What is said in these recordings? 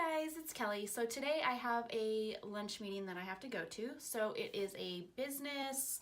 Hi guys, it's Kelly. So today I have a lunch meeting that I have to go to. So it is a business,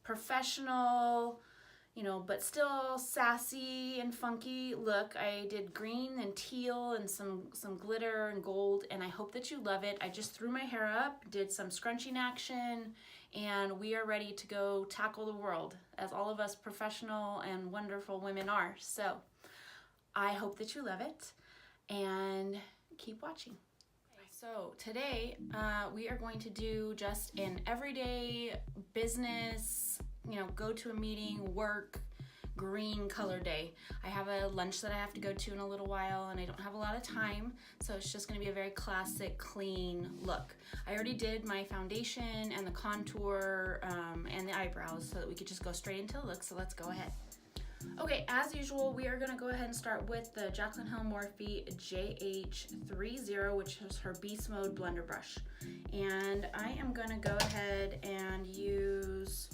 professional, but still sassy and funky look. I did green and teal and some glitter and gold, and I hope that you love it. I just threw my hair up, did some scrunching action, and we are ready to go tackle the world, as all of us professional and wonderful women are. So I hope that you love it and keep watching. So today we are going to do just an everyday business, go to a meeting, work, green color day. I have a lunch that I have to go to in a little while and I don't have a lot of time, so it's just going to be a very classic, clean look. I already did my foundation and the contour and the eyebrows so that we could just go straight into the look, so let's go ahead. Okay, as usual, we are going to go ahead and start with the Jacklyn Morphe JH34, which is her Beast Mode blender brush. And I am going to go ahead and use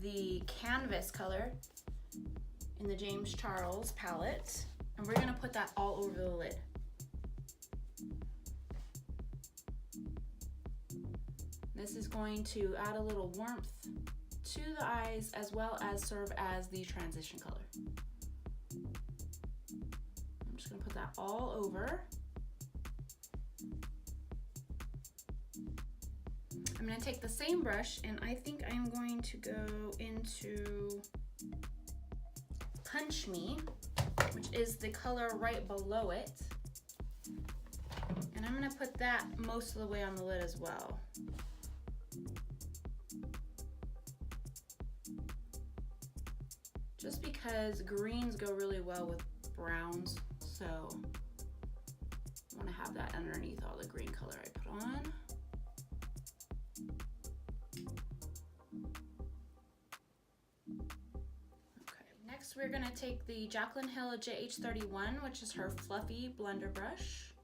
the Canvas color in the James Charles palette. And we're going to put that all over the lid. This is going to add a little warmth to the eyes as well as serve as the transition color. I'm just going to put that all over. I'm going to take the same brush and I think I'm going to go into Punch Me, which is the color right below it. And I'm going to put that most of the way on the lid as well. Just because greens go really well with browns, so I want to have that underneath all the green color I put on. Okay, next we're going to take the Jacklyn JH31, which is her fluffy blender brush.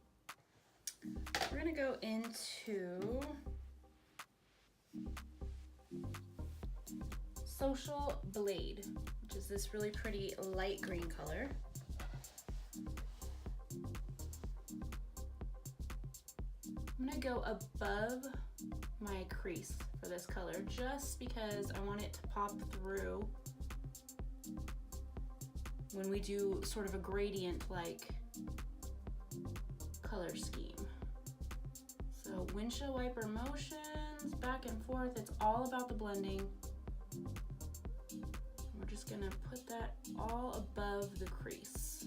We're going to go into Social Blade, which is this really pretty light green color. I'm gonna go above my crease for this color just because I want it to pop through when we do sort of a gradient like color scheme. So windshield wiper motions, back and forth, it's all about the blending. Gonna put that all above the crease.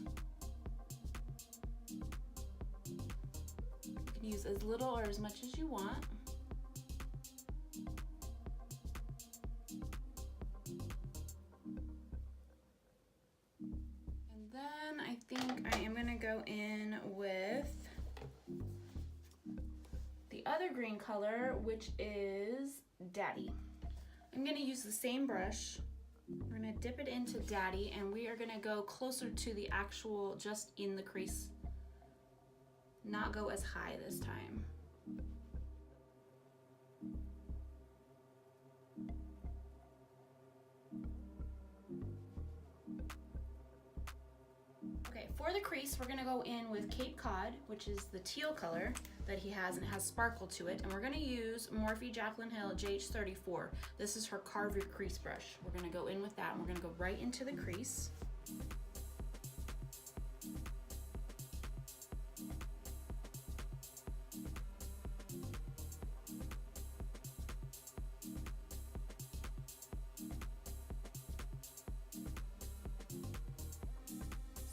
You can use as little or as much as you want. And then I think I am gonna go in with the other green color, which is Daddy. I'm gonna use the same brush. We're gonna dip it into Daddy and we are gonna go closer to the actual, just in the crease, not go as high this time. Okay, for the crease, we're gonna go in with Cape Cod, which is the teal color that he has and it has sparkle to it. And we're gonna use Morphe Jacklyn JH34. This is her Carve crease brush. We're gonna go in with that and we're gonna go right into the crease.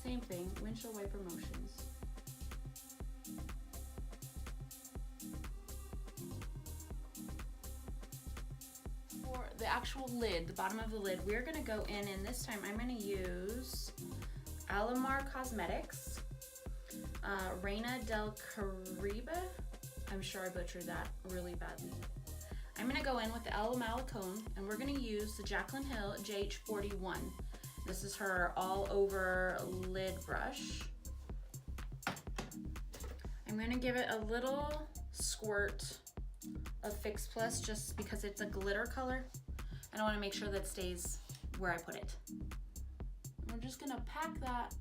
Same thing, windshield wiper motions. For the actual lid, the bottom of the lid, we're gonna go in and this time I'm gonna use Alamar Cosmetics, Rena del Cariba. I'm sure I butchered that really badly. I'm gonna go in with the Malacon and we're gonna use the Jacklyn JH41. This is her all over lid brush. I'm gonna give it a little squirt of Fix Plus just because it's a glitter color and I wanna make sure that stays where I put it. And we're just gonna pack that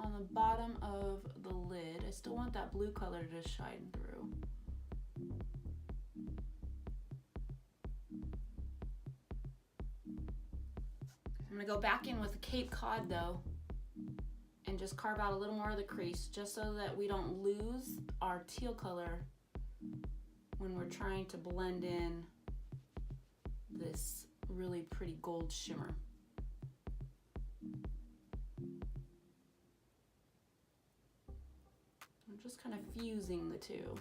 on the bottom of the lid. I still want that blue color to shine through. I'm gonna go back in with the Cape Cod though and just carve out a little more of the crease just so that we don't lose our teal color when we're trying to blend in this really pretty gold shimmer. I'm just kind of fusing the two.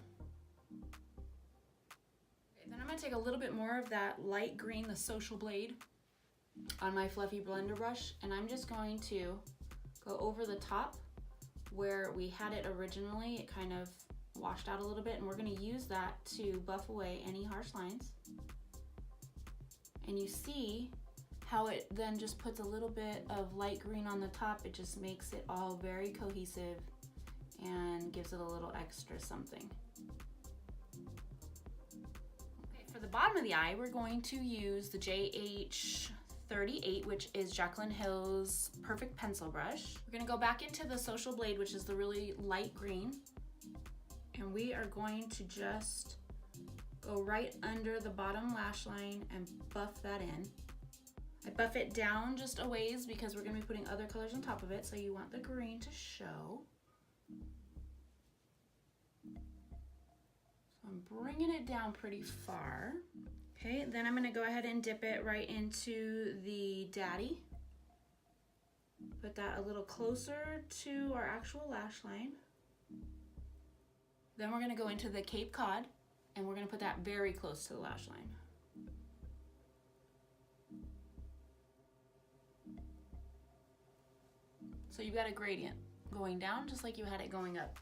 Okay, then I'm gonna take a little bit more of that light green, the Social Blade, on my fluffy blender brush, and I'm just going to go over the top where we had it originally. It kind of washed out a little bit, and we're going to use that to buff away any harsh lines. And you see how it then just puts a little bit of light green on the top. It just makes it all very cohesive and gives it a little extra something. Okay, for the bottom of the eye, we're going to use the JH34, which is Jacklyn Hill's Perfect Pencil Brush. We're gonna go back into the Social Blade, which is the really light green, and we are going to just go right under the bottom lash line and buff that in. I buff it down just a ways because we're gonna be putting other colors on top of it, so you want the green to show. So I'm bringing it down pretty far. Okay, then I'm gonna go ahead and dip it right into the Daddy. Put that a little closer to our actual lash line. Then we're gonna go into the Cape Cod, and we're gonna put that very close to the lash line. So you've got a gradient going down just like you had it going up.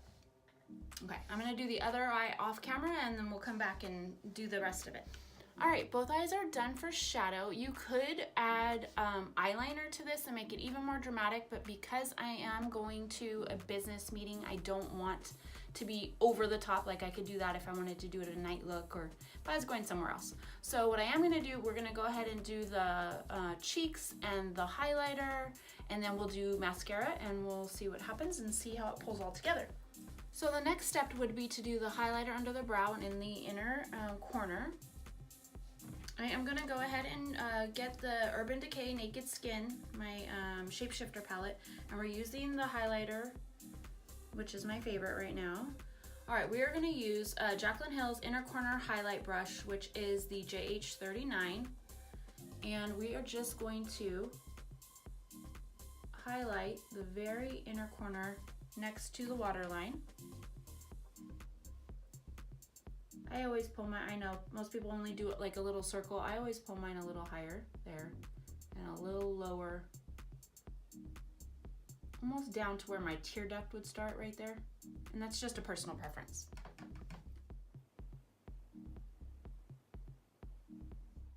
Okay, I'm gonna do the other eye off camera, and then we'll come back and do the rest of it. All right, both eyes are done for shadow. You could add eyeliner to this and make it even more dramatic, but because I am going to a business meeting, I don't want to be over the top. Like, I could do that if I wanted to do it at a night look or if I was going somewhere else. So what I am gonna do, we're gonna go ahead and do the cheeks and the highlighter, and then we'll do mascara, and we'll see what happens and see how it pulls all together. So the next step would be to do the highlighter under the brow and in the inner corner. I am gonna go ahead and get the Urban Decay Naked Skin, my Shapeshifter palette, and we're using the highlighter, which is my favorite right now. All right, we are gonna use Jacklyn Hill's Inner Corner Highlight Brush, which is the JH39, and we are just going to highlight the very inner corner next to the waterline. I always pull my, I know most people only do it like a little circle. I always pull mine a little higher there and a little lower, almost down to where my tear duct would start right there. And that's just a personal preference.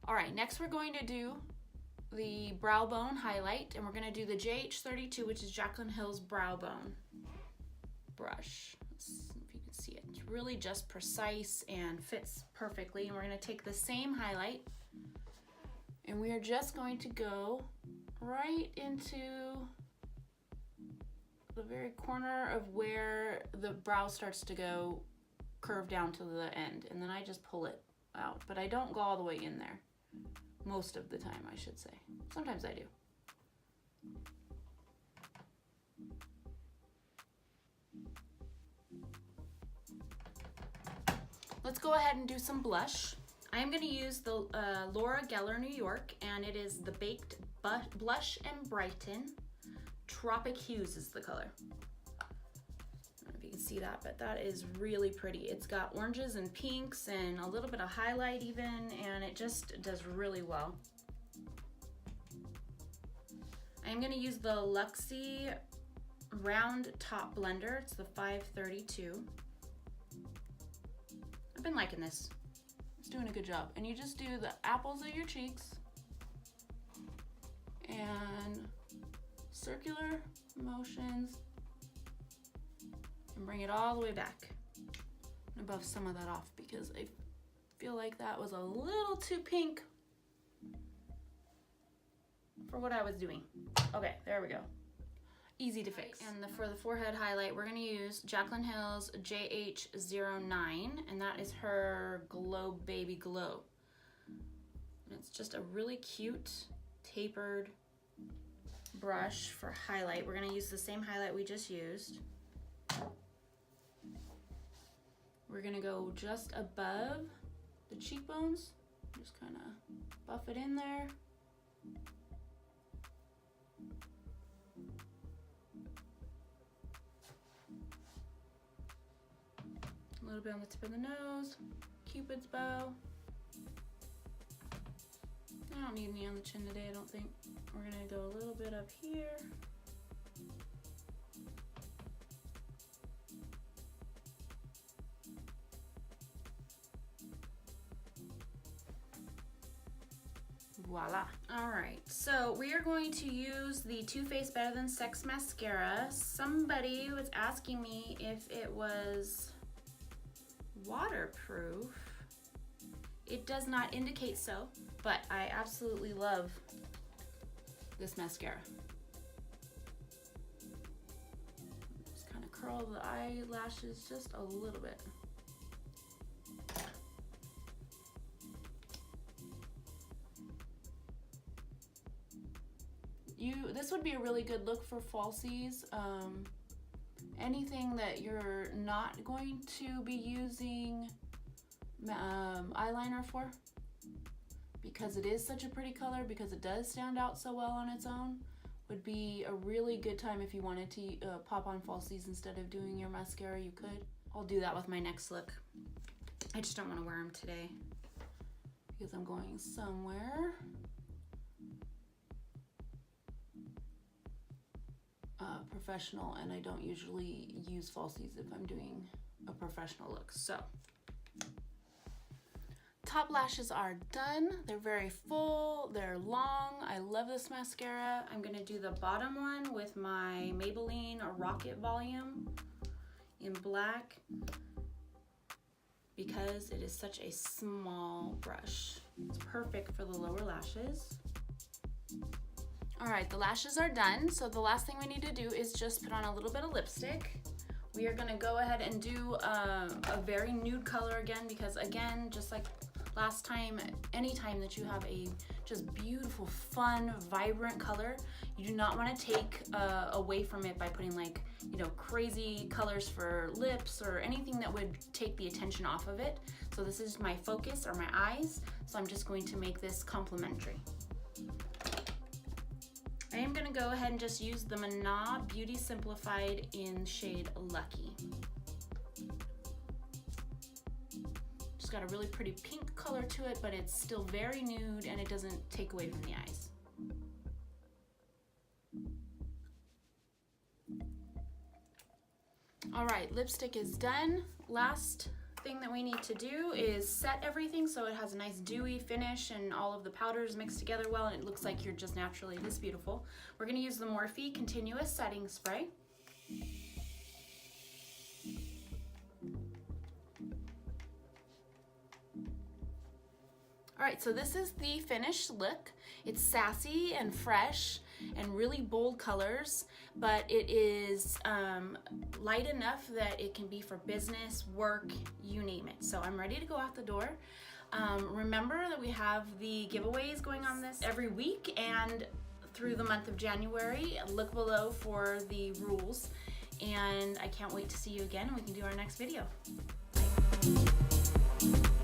All right, next we're going to do the brow bone highlight, and we're gonna do the JH32, which is Jacklyn Hill's brow bone brush. Let's see if you can see it. It's really just precise and fits perfectly. And we're gonna take the same highlight, and we are just going to go right into the very corner of where the brow starts to go curve down to the end. And then I just pull it out, but I don't go all the way in there. Most of the time, I should say. Sometimes I do. Let's go ahead and do some blush. I am going to use the Laure Geller New York, and it is the Baked Blush and Brighten. Tropic Hues is the color. I don't know if you can see that, but that is really pretty. It's got oranges and pinks and a little bit of highlight even, and it just does really well. I'm going to use the Luxie Round Top Blender. It's the 532. I've been liking this. It's doing a good job. And you just do the apples of your cheeks and circular motions and bring it all the way back. I'm gonna buff some of that off because I feel like that was a little too pink for what I was doing. Okay, there we go. easy to fix. And for the forehead highlight, we're gonna use Jacklyn Hill's JH09, and that is her Glow Baby Glow. And it's just a really cute tapered brush for highlight. We're gonna use the same highlight we just used. We're gonna go just above the cheekbones, just kind of buff it in there. A little bit on the tip of the nose, Cupid's bow. I don't need any on the chin today, I don't think. We're gonna go a little bit up here. Voila. All right, so we are going to use the Too Faced Better Than Sex mascara. Somebody was asking me if it was waterproof. It does not indicate so, but I absolutely love this mascara. Just kind of curl the eyelashes just a little bit. This would be a really good look for falsies. Anything that you're not going to be using eyeliner for, because it is such a pretty color, because it does stand out so well on its own, would be a really good time if you wanted to pop on falsies instead of doing your mascara. You could. I'll do that with my next look. I just don't want to wear them today because I'm going somewhere. Professional, and I don't usually use falsies if I'm doing a professional look. So top lashes are done. They're very full, they're long. I love this mascara. I'm gonna do the bottom one with my Maybelline Rocket Volume in black because it is such a small brush. It's perfect for the lower lashes. All right, the lashes are done. So the last thing we need to do is just put on a little bit of lipstick. We are gonna go ahead and do a very nude color again, because again, just like last time, anytime that you have a just beautiful, fun, vibrant color, you do not wanna take away from it by putting like, you know, crazy colors for lips or anything that would take the attention off of it. So this is my focus, or my eyes. So I'm just going to make this complementary. I am gonna go ahead and just use the Manna Beauty Simplified in shade Lucky. Just got a really pretty pink color to it, but it's still very nude and it doesn't take away from the eyes. All right, lipstick is done. Last thing that we need to do is set everything so it has a nice dewy finish and all of the powders mixed together well, and it looks like you're just naturally this beautiful. We're gonna use the Morphe Continuous Setting Spray. All right, so this is the finished look. It's sassy and fresh and really bold colors, but it is light enough that it can be for business, work, you name it. So I'm ready to go out the door. Remember that we have the giveaways going on this every week and through the month of January. Look below for the rules, and I can't wait to see you again and we can do our next video. Bye.